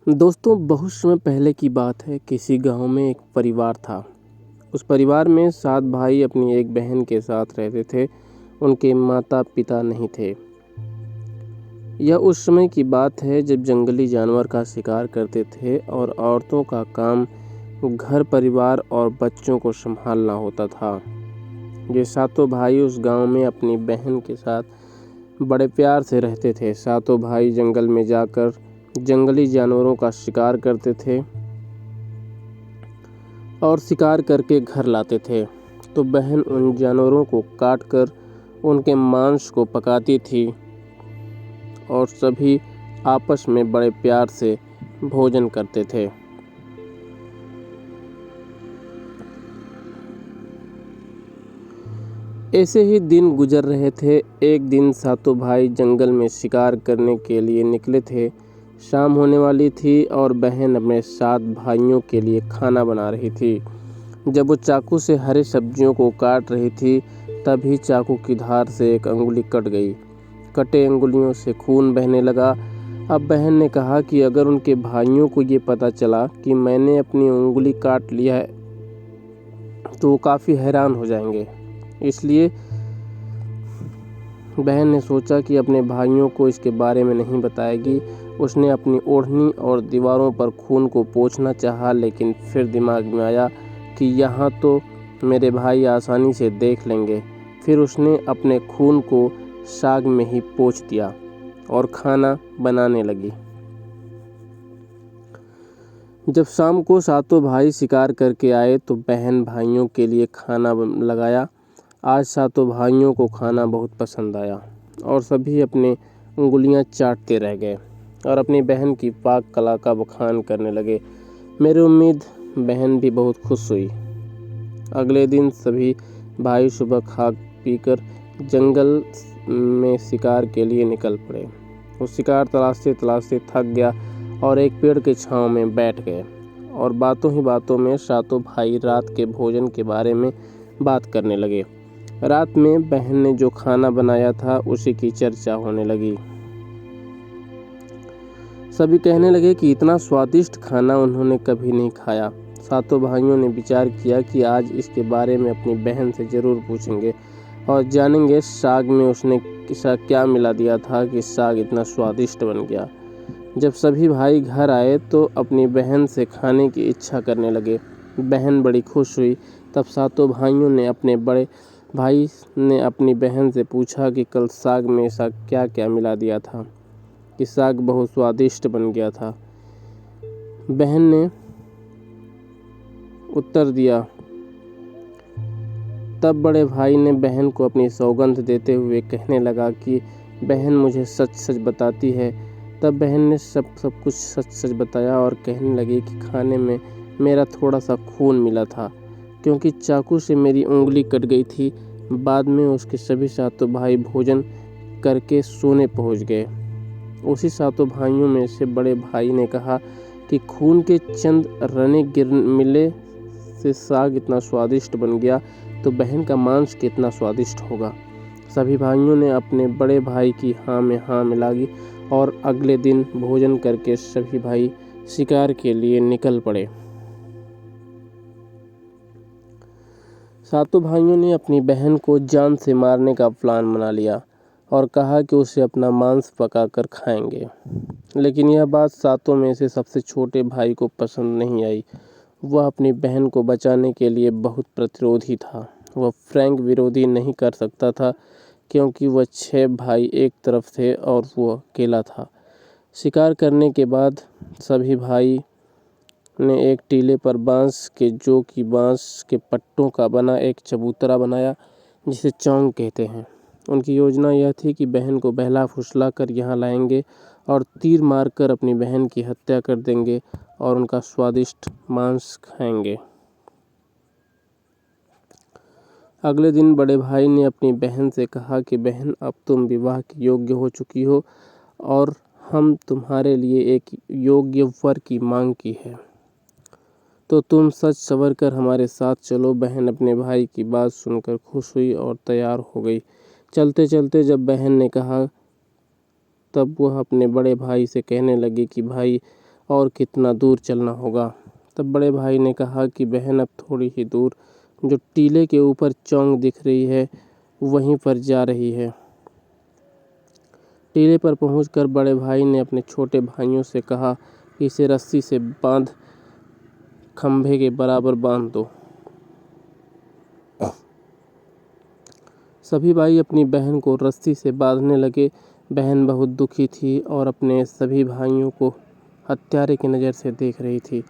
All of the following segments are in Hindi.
दोस्तों, बहुत समय पहले की बात है। किसी गांव में एक परिवार था। उस परिवार में 7 भाई अपनी एक बहन के साथ रहते थे। उनके माता पिता नहीं थे। यह उस समय की बात है जब जंगली जानवर का शिकार करते थे और औरतों का काम घर परिवार और बच्चों को संभालना होता था। ये सातों भाई उस गांव में अपनी बहन के साथ बड़े प्यार से रहते थे। सातों भाई जंगल में जाकर जंगली जानवरों का शिकार करते थे और शिकार करके घर लाते थे। तो बहन उन जानवरों को काटकर उनके मांस को पकाती थी और सभी आपस में बड़े प्यार से भोजन करते थे। ऐसे ही दिन गुजर रहे थे। एक दिन सातों भाई जंगल में शिकार करने के लिए निकले थे। शाम होने वाली थी और बहन अपने 7 भाइयों के लिए खाना बना रही थी। जब वो चाकू से हरे सब्जियों को काट रही थी, तभी चाकू की धार से एक अंगुली कट गई। कटे अंगुलियों से खून बहने लगा। अब बहन ने कहा कि अगर उनके भाइयों को ये पता चला कि मैंने अपनी उंगली काट लिया है तो वो काफ़ी हैरान हो जाएंगे। इसलिए बहन ने सोचा कि अपने भाइयों को इसके बारे में नहीं बताएगी। उसने अपनी ओढ़नी और दीवारों पर खून को पोंछना चाहा, लेकिन फिर दिमाग में आया कि यहाँ तो मेरे भाई आसानी से देख लेंगे। फिर उसने अपने खून को साग में ही पोंछ दिया और खाना बनाने लगी। जब शाम को सातों भाई शिकार करके आए तो बहन भाइयों के लिए खाना लगाया। आज सातों भाइयों को खाना बहुत पसंद आया और सभी अपनी उंगलियां चाटते रह गए और अपनी बहन की पाक कला का बखान करने लगे। मेरी उम्मीद बहन भी बहुत खुश हुई। अगले दिन सभी भाई सुबह खा पीकर जंगल में शिकार के लिए निकल पड़े। वो शिकार तलाशते तलाशते थक गया और एक पेड़ के छांव में बैठ गए और बातों ही बातों में सातों भाई रात के भोजन के बारे में बात करने लगे। रात में बहन ने जो खाना बनाया था उसी की चर्चा होने लगी। सभी कहने लगे कि इतना स्वादिष्ट खाना उन्होंने कभी नहीं खाया। सातों भाइयों ने विचार किया कि आज इसके बारे में अपनी बहन से जरूर पूछेंगे और जानेंगे साग में उसने क्या मिला दिया था कि साग इतना स्वादिष्ट बन गया। जब सभी भाई घर आए तो अपनी बहन से खाने की इच्छा करने लगे। बहन बड़ी खुश हुई। तब सातों भाइयों ने अपने बड़े भाई ने अपनी बहन से पूछा कि कल साग में ऐसा क्या क्या मिला दिया था कि साग बहुत स्वादिष्ट बन गया था। बहन ने उत्तर दिया। तब बड़े भाई ने बहन को अपनी सौगंध देते हुए कहने लगा कि बहन मुझे सच सच बताती है। तब बहन ने सब कुछ सच सच बताया और कहने लगी कि खाने में मेरा थोड़ा सा खून मिला था, क्योंकि चाकू से मेरी उंगली कट गई थी। बाद में उसके सभी सातों भाई भोजन करके सोने पहुंच गए। उसी सातों भाइयों में से बड़े भाई ने कहा कि खून के चंद रने मिले से साग इतना स्वादिष्ट बन गया तो बहन का मांस कितना स्वादिष्ट होगा। सभी भाइयों ने अपने बड़े भाई की हाँ में हाँ मिलाई और अगले दिन भोजन करके सभी भाई शिकार के लिए निकल पड़े। सातों भाइयों ने अपनी बहन को जान से मारने का प्लान बना लिया और कहा कि उसे अपना मांस पकाकर खाएंगे। लेकिन यह बात सातों में से सबसे छोटे भाई को पसंद नहीं आई। वह अपनी बहन को बचाने के लिए बहुत प्रतिरोधी था। वह फ्रैंक विरोधी नहीं कर सकता था, क्योंकि वह 6 भाई एक तरफ थे और वो अकेला था। शिकार करने के बाद सभी भाई ने एक टीले पर बांस के पट्टों का बना एक चबूतरा बनाया, जिसे चौंग कहते हैं। उनकी योजना यह थी कि बहन को बहला फुसला कर यहाँ लाएंगे और तीर मारकर अपनी बहन की हत्या कर देंगे और उनका स्वादिष्ट मांस खाएंगे। अगले दिन बड़े भाई ने अपनी बहन से कहा कि बहन, अब तुम विवाह के योग्य हो चुकी हो और हम तुम्हारे लिए एक योग्य वर की मांग की है, तो तुम सच संवर कर हमारे साथ चलो। बहन अपने भाई की बात सुनकर खुश हुई और तैयार हो गई। चलते चलते जब बहन ने कहा, तब वह अपने बड़े भाई से कहने लगी कि भाई, और कितना दूर चलना होगा। तब बड़े भाई ने कहा कि बहन, अब थोड़ी ही दूर जो टीले के ऊपर चौंग दिख रही है वहीं पर जा रही है। टीले पर पहुंचकर बड़े भाई ने अपने छोटे भाइयों से कहा कि इसे रस्सी से बांध खंभे के बराबर बांध दो। सभी भाई अपनी बहन को रस्सी से बांधने लगे। बहन बहुत दुखी थी और अपने सभी भाइयों को हत्यारे की नज़र से देख रही थी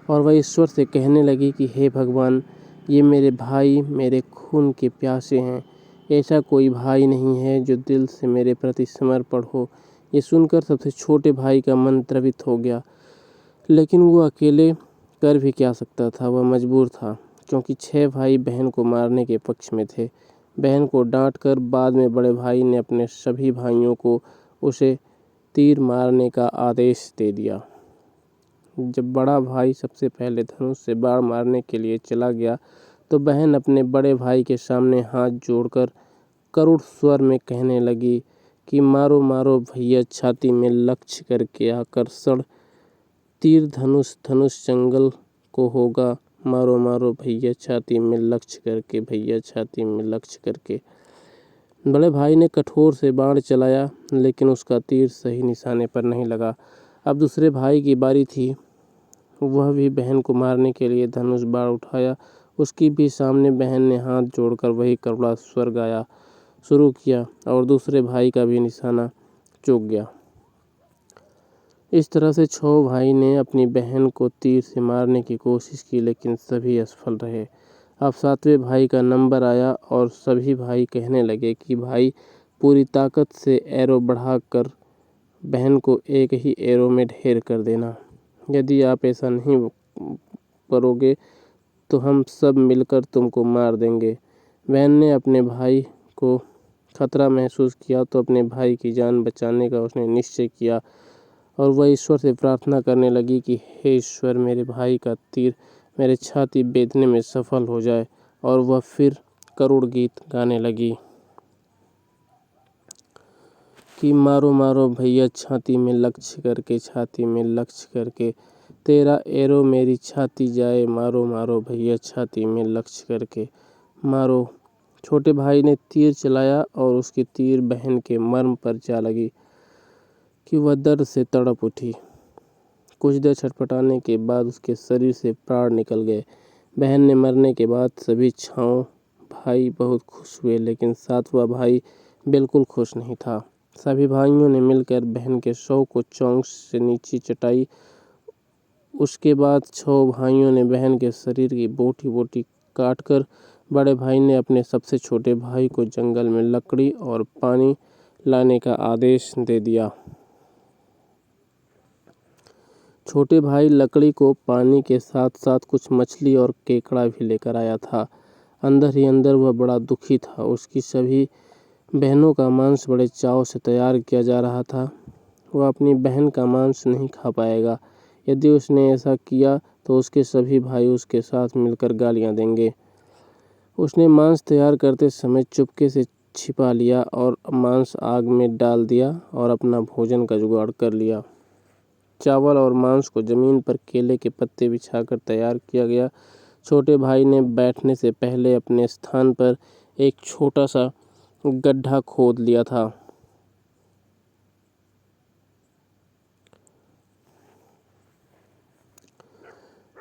और वह ईश्वर से कहने लगी कि हे भगवान, ये मेरे भाई मेरे खून के प्यासे हैं। ऐसा कोई भाई नहीं है जो दिल से मेरे प्रति समर्पण हो। ये सुनकर सबसे छोटे भाई का मन द्रवित हो गया, लेकिन वो अकेले कर भी क्या सकता था। वह मजबूर था क्योंकि 6 भाई बहन को मारने के पक्ष में थे। बहन को डांटकर बाद में बड़े भाई ने अपने सभी भाइयों को उसे तीर मारने का आदेश दे दिया। जब बड़ा भाई सबसे पहले धनुष से बाण मारने के लिए चला गया तो बहन अपने बड़े भाई के सामने हाथ जोड़कर करुण स्वर में कहने लगी कि मारो मारो भैया, छाती में लक्ष्य करके आकर्षण, तीर धनुष धनुष जंगल को होगा। मारो मारो भैया, छाती में लक्ष्य करके, भैया छाती में लक्ष्य करके। बड़े भाई ने कठोर से बाण चलाया, लेकिन उसका तीर सही निशाने पर नहीं लगा। अब दूसरे भाई की बारी थी। वह भी बहन को मारने के लिए धनुष बाण उठाया। उसकी भी सामने बहन ने हाथ जोड़कर वही करुणा स्वर गाया शुरू किया और दूसरे भाई का भी निशाना चूक गया। इस तरह से 6 भाई ने अपनी बहन को तीर से मारने की कोशिश की, लेकिन सभी असफल रहे। अब 7वें भाई का नंबर आया और सभी भाई कहने लगे कि भाई, पूरी ताकत से एरो बढ़ाकर बहन को एक ही एरो में ढेर कर देना। यदि आप ऐसा नहीं करोगे तो हम सब मिलकर तुमको मार देंगे। बहन ने अपने भाई को खतरा महसूस किया तो अपने भाई की जान बचाने का उसने निश्चय किया और वह ईश्वर से प्रार्थना करने लगी कि हे ईश्वर, मेरे भाई का तीर मेरे छाती बेधने में सफल हो जाए। और वह फिर करुण गीत गाने लगी कि मारो मारो भैया, छाती में लक्ष्य करके, छाती में लक्ष्य करके, तेरा एरो मेरी छाती जाए। मारो मारो भैया, छाती में लक्ष्य करके, मारो। छोटे भाई ने तीर चलाया और उसकी तीर बहन के मर्म पर जा लगी कि वह दर्द से तड़प उठी। कुछ देर छटपटाने के बाद उसके शरीर से प्राण निकल गए। बहन ने मरने के बाद सभी 6 भाई बहुत खुश हुए, लेकिन 7वां भाई बिल्कुल खुश नहीं था। सभी भाइयों ने मिलकर बहन के शव को चौंक से नीचे चटाई। उसके बाद 6 भाइयों ने बहन के शरीर की बोटी बोटी काटकर बड़े भाई ने अपने सबसे छोटे भाई को जंगल में लकड़ी और पानी लाने का आदेश दे दिया। छोटे भाई लकड़ी को पानी के साथ साथ कुछ मछली और केकड़ा भी लेकर आया था। अंदर ही अंदर वह बड़ा दुखी था। उसकी सभी बहनों का मांस बड़े चाव से तैयार किया जा रहा था। वह अपनी बहन का मांस नहीं खा पाएगा। यदि उसने ऐसा किया तो उसके सभी भाई उसके साथ मिलकर गालियां देंगे। उसने मांस तैयार करते समय चुपके से छिपा लिया और मांस आग में डाल दिया और अपना भोजन का जुगाड़ कर लिया। चावल और मांस को जमीन पर केले के पत्ते बिछाकर तैयार किया गया। छोटे भाई ने बैठने से पहले अपने स्थान पर एक छोटा सा गड्ढा खोद लिया था।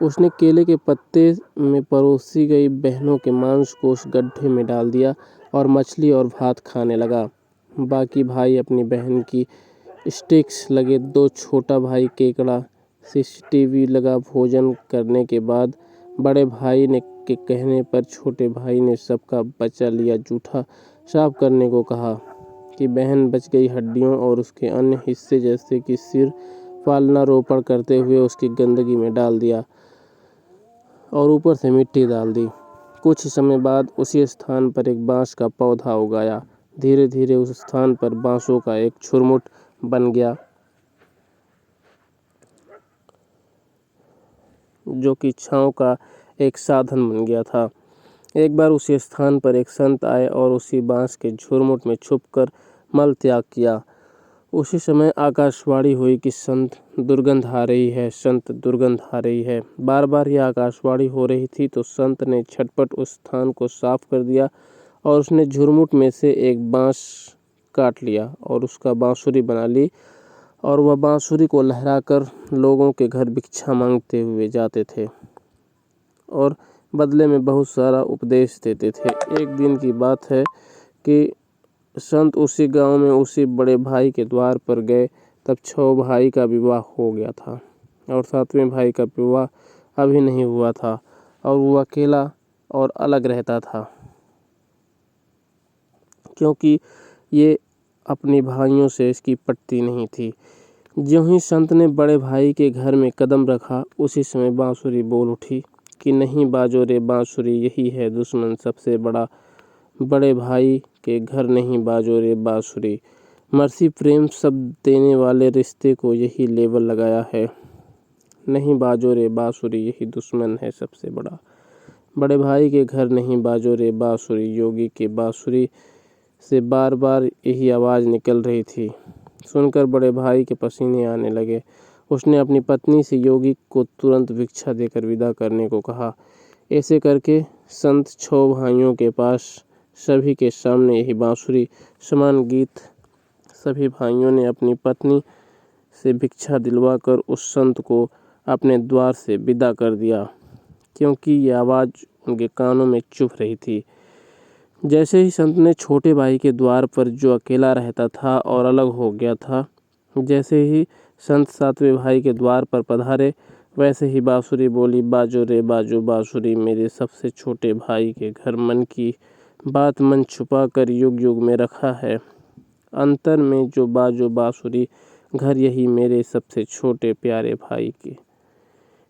उसने केले के पत्ते में परोसी गई बहनों के मांस को उस गड्ढे में डाल दिया और मछली और भात खाने लगा। बाकी भाई अपनी बहन की स्टिक्स लगे 2 छोटा भाई केकड़ा सीसीटीवी लगा भोजन करने के बाद बड़े भाई ने के कहने पर छोटे भाई ने सबका बचा लिया जूठा साफ करने को कहा कि बहन बच गई हड्डियों और उसके अन्य हिस्से जैसे कि सिर पालना रोपण करते हुए उसकी गंदगी में डाल दिया और ऊपर से मिट्टी डाल दी। कुछ समय बाद उसी स्थान पर एक बांस का पौधा उगाया। धीरे धीरे उस स्थान पर बांसों का एक झुरमुट बन गया जो कि छांव का एक साधन बन गया था। एक बार उसी स्थान पर एक संत आए और उसी बांस के झुरमुट में छुपकर मल त्याग किया। उसी समय आकाशवाणी हुई कि संत दुर्गंध आ रही है, संत दुर्गंध आ रही है। बार बार यह आकाशवाणी हो रही थी तो संत ने झटपट उस स्थान को साफ कर दिया और उसने झुरमुट में से एक बांस काट लिया और उसका बांसुरी बना ली और वह बांसुरी को लहराकर लोगों के घर भिक्षा मांगते हुए जाते थे और बदले में बहुत सारा उपदेश देते थे। एक दिन की बात है कि संत उसी गांव में उसी बड़े भाई के द्वार पर गए। तब 6 भाई का विवाह हो गया था और 7वें भाई का विवाह अभी नहीं हुआ था और वो अकेला और अलग रहता था, क्योंकि ये अपने भाइयों से इसकी पटती नहीं थी। ज्यों ही संत ने बड़े भाई के घर में कदम रखा, उसी समय बांसुरी बोल उठी कि नहीं बाजो रे बांसुरी, यही है दुश्मन सबसे बड़ा। बड़े भाई के घर नहीं बाजो रे बांसुरी। मर्सी प्रेम सब देने वाले रिश्ते को यही लेबल लगाया है। नहीं बाजो रे बांसुरी, यही दुश्मन है सबसे बड़ा। बड़े भाई के घर नहीं बाजो रे बांसुरी। योगी के बांसुरी से बार बार यही आवाज़ निकल रही थी। सुनकर बड़े भाई के पसीने आने लगे। उसने अपनी पत्नी से योगी को तुरंत भिक्षा देकर विदा करने को कहा। ऐसे करके संत 6 भाइयों के पास सभी के सामने यही बांसुरी समान गीत सभी भाइयों ने अपनी पत्नी से भिक्षा दिलवाकर उस संत को अपने द्वार से विदा कर दिया, क्योंकि ये आवाज़ उनके कानों में चुभ रही थी। जैसे ही संत ने छोटे भाई के द्वार पर, जो अकेला रहता था और अलग हो गया था, जैसे ही संत 7वें भाई के द्वार पर पधारे, वैसे ही बांसुरी बोली, बाजो रे बाजो बांसुरी, मेरे सबसे छोटे भाई के घर मन की बात मन छुपा कर युग युग में रखा है। अंतर में जो बाजो बांसुरी, घर यही मेरे सबसे छोटे प्यारे भाई के।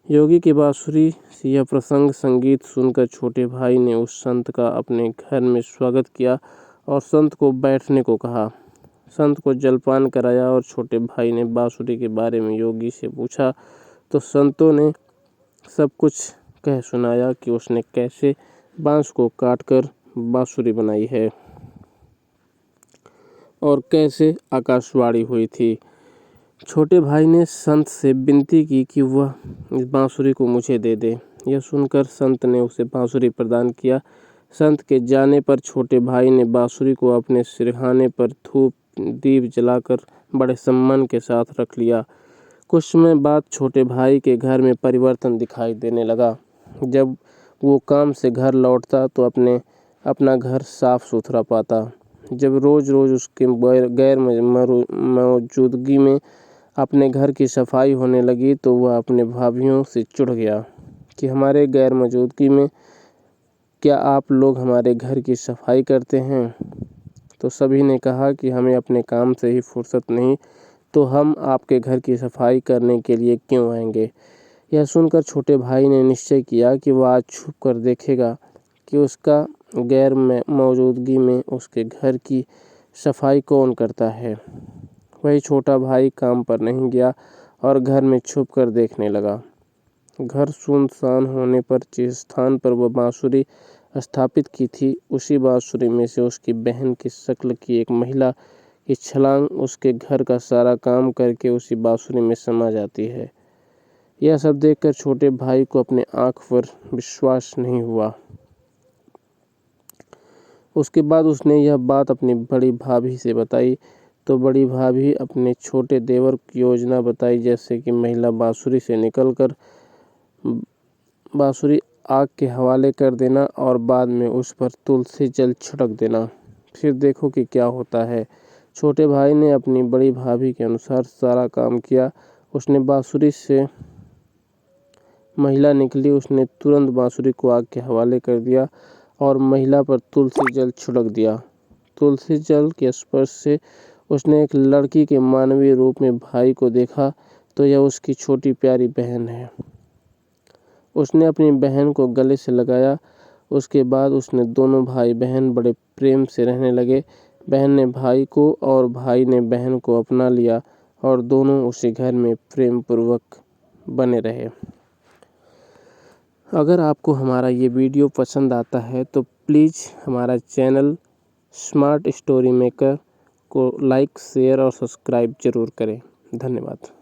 योगी की बांसुरी से यह प्रसंग संगीत सुनकर छोटे भाई ने उस संत का अपने घर में स्वागत किया और संत को बैठने को कहा। संत को जलपान कराया और छोटे भाई ने बांसुरी के बारे में योगी से पूछा तो संतों ने सब कुछ कह सुनाया कि उसने कैसे बांस को काटकर बांसुरी बनाई है और कैसे आकाशवाणी हुई थी। छोटे भाई ने संत से विनती की कि वह इस बांसुरी को मुझे दे दे। यह सुनकर संत ने उसे बांसुरी प्रदान किया। संत के जाने पर छोटे भाई ने बांसुरी को अपने सिरहाने पर धूप दीप जलाकर बड़े सम्मान के साथ रख लिया। कुछ समय बाद छोटे भाई के घर में परिवर्तन दिखाई देने लगा। जब वो काम से घर लौटता तो अपना घर साफ सुथरा पाता। जब रोज़ रोज़ उसके गैर मौजूदगी में अपने घर की सफाई होने लगी तो वह अपने भाइयों से चिढ़ गया कि हमारे गैर मौजूदगी में क्या आप लोग हमारे घर की सफाई करते हैं? तो सभी ने कहा कि हमें अपने काम से ही फुर्सत नहीं, तो हम आपके घर की सफाई करने के लिए क्यों आएंगे? यह सुनकर छोटे भाई ने निश्चय किया कि वह आज छुप कर देखेगा कि उसका गैर मौजूदगी में उसके घर की सफाई कौन करता है। वही छोटा भाई काम पर नहीं गया और घर में छुप कर देखने लगा। घर सुनसान होने पर जिस स्थान पर वह बांसुरी स्थापित की थी, उसी बांसुरी में से उसकी बहन की शक्ल की एक महिला की छलांग उसके घर का सारा काम करके उसी बांसुरी में समा जाती है। यह सब देखकर छोटे भाई को अपने आँख पर विश्वास नहीं हुआ। उसके बाद उसने यह बात अपनी बड़ी भाभी से बताई तो बड़ी भाभी अपने छोटे देवर की योजना बताई, जैसे कि महिला बांसुरी से निकलकर बांसुरी आग के हवाले कर देना और बाद में उस पर तुलसी जल छिड़क देना, फिर देखो कि क्या होता है। छोटे भाई ने अपनी बड़ी भाभी के अनुसार सारा काम किया। उसने बांसुरी से महिला निकली, उसने तुरंत बांसुरी को आग के हवाले कर दिया और महिला पर तुलसी जल छिड़क दिया। तुलसी जल के स्पर्श से उसने एक लड़की के मानवीय रूप में भाई को देखा तो यह उसकी छोटी प्यारी बहन है। उसने अपनी बहन को गले से लगाया। उसके बाद उसने दोनों भाई बहन बड़े प्रेम से रहने लगे। बहन ने भाई को और भाई ने बहन को अपना लिया और दोनों उसी घर में प्रेम पूर्वक बने रहे। अगर आपको हमारा ये वीडियो पसंद आता है तो प्लीज़ हमारा चैनल स्मार्ट स्टोरी मेकर को लाइक शेयर और सब्सक्राइब ज़रूर करें। धन्यवाद।